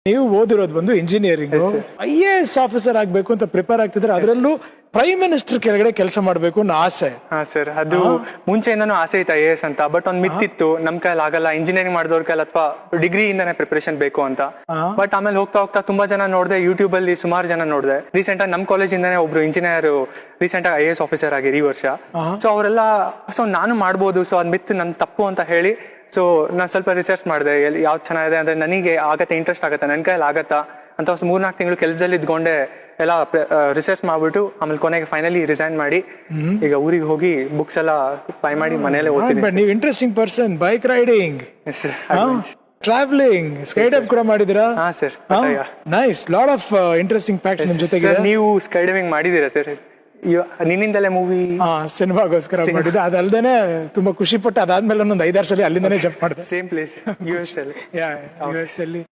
ನೀವು ಓದಿರೋದು ಬಂದು ಇಂಜಿನಿಯರಿಂಗ್, IAS ಆಫೀಸರ್ ಆಗ್ಬೇಕು ಅಂತ ಪ್ರಿಪೇರ್ ಆಗ್ತಿದ್ರೆ, ಅದರಲ್ಲೂ ಪ್ರೈಮ್ ಮಿನಿಸ್ಟರ್ ಕೆಳಗಡೆ ಕೆಲಸ ಮಾಡ್ಬೇಕು ಅನ್ನೋ ಆಸೆ. ಹಾ ಸರ್, ಅದು ಮುಂಚೆಯಿಂದನೂ ಆಸೆ ಇತ್ತು IAS ಅಂತ. ಬಟ್ ಒಂದ್ ಮಿತ್ತಿತ್ತು, ನಮ್ ಕೈಲಿ ಆಗಲ್ಲ, ಇಂಜಿನಿಯರಿಂಗ್ ಮಾಡಿದವ್ರ ಕೈಲಿ ಅಥವಾ ಡಿಗ್ರಿ ಇಂದಾನೆ ಪ್ರಿಪರೇಷನ್ ಬೇಕು ಅಂತ. ಬಟ್ ಆಮೇಲೆ ಹೋಗ್ತಾ ಹೋಗ್ತಾ ತುಂಬಾ ಜನ ನೋಡಿದೆ, ಯೂಟ್ಯೂಬ್ ಅಲ್ಲಿ ಸುಮಾರು ಜನ ನೋಡಿದೆ. ರೀಸೆಂಟ್ ಆಗಿ ನಮ್ ಕಾಲೇಜ್ ಇಂದಾನೆ ಒಬ್ರು ಇಂಜಿನಿಯರ್ ರೀಸೆಂಟ್ ಆಗಿ IAS ಆಫೀಸರ್ ಆಗಿರಿ ಈ ವರ್ಷ. ಸೊ ಅವರೆಲ್ಲ ನಾನು ಮಾಡ್ಬೋದು, ಸೊ ಅದ್ ಮಿತ್ ನನ್ ತಪ್ಪು ಅಂತ ಹೇಳಿ, ಸೊ ನಾನು ಸ್ವಲ್ಪ ರಿಸರ್ಚ್ ಮಾಡಿದೆ, ಯಾವ್ದು ಚೆನ್ನಾಗಿದೆ ಅಂದ್ರೆ ನನಗೆ ಆಗತ್ತೆ, ಇಂಟ್ರೆಸ್ಟ್ ಆಗತ್ತೆ, ನನ್ನ ಕೈಯಲ್ಲಿ ಆಗತ್ತಾ ಅಂತ 3-4 ತಿಂಗಳು ಕೆಲಸದಲ್ಲಿ ಇದ್ಕೊಂಡೆ ಎಲ್ಲ ರಿಸರ್ಚ್ ಮಾಡ್ಬಿಟ್ಟು ಆಮೇಲೆ ಕೊನೆಗೆ ಫೈನಲಿ ರಿಸೈನ್ ಮಾಡಿ ಈಗ ಊರಿಗೆ ಹೋಗಿ ಬುಕ್ಸ್ ಎಲ್ಲ ಬೈ ಮಾಡಿ ಮನೇಲೆ ಓದ್ತೀನಿ. ನೀವು interesting person, bike riding, travelling, sky dive ಕೂಡ ಮಾಡಿದಿರಾ? ಹಾ sir, nice, lot of interesting facts ನಿಮ್ ಜೊತೆಗೆ. ನೀವು ಸ್ಕೈ ಡೈವಿಂಗ್ ಮಾಡಿದೀರಾ ಸರ್? ನಿನ್ನಿಂದಲೇ ಮೂವಿ ಸಿನಿಮಾಗೋಸ್ಕರ ಮಾಡಿದ್ದೆ. ಅದಲ್ದೇನೆ ತುಂಬಾ ಖುಷಿ ಪಟ್ಟು ಅದಾದ್ಮೇಲೆ ಒಂದು 5-6 ಸಲ ಅಲ್ಲಿಂದಾನೆ ಜಂಪ್ ಮಾಡಿದೆ. ಸೇಮ್ ಪ್ಲೇಸ್ US ಅಲ್ಲಿ. US ಅಲ್ಲಿ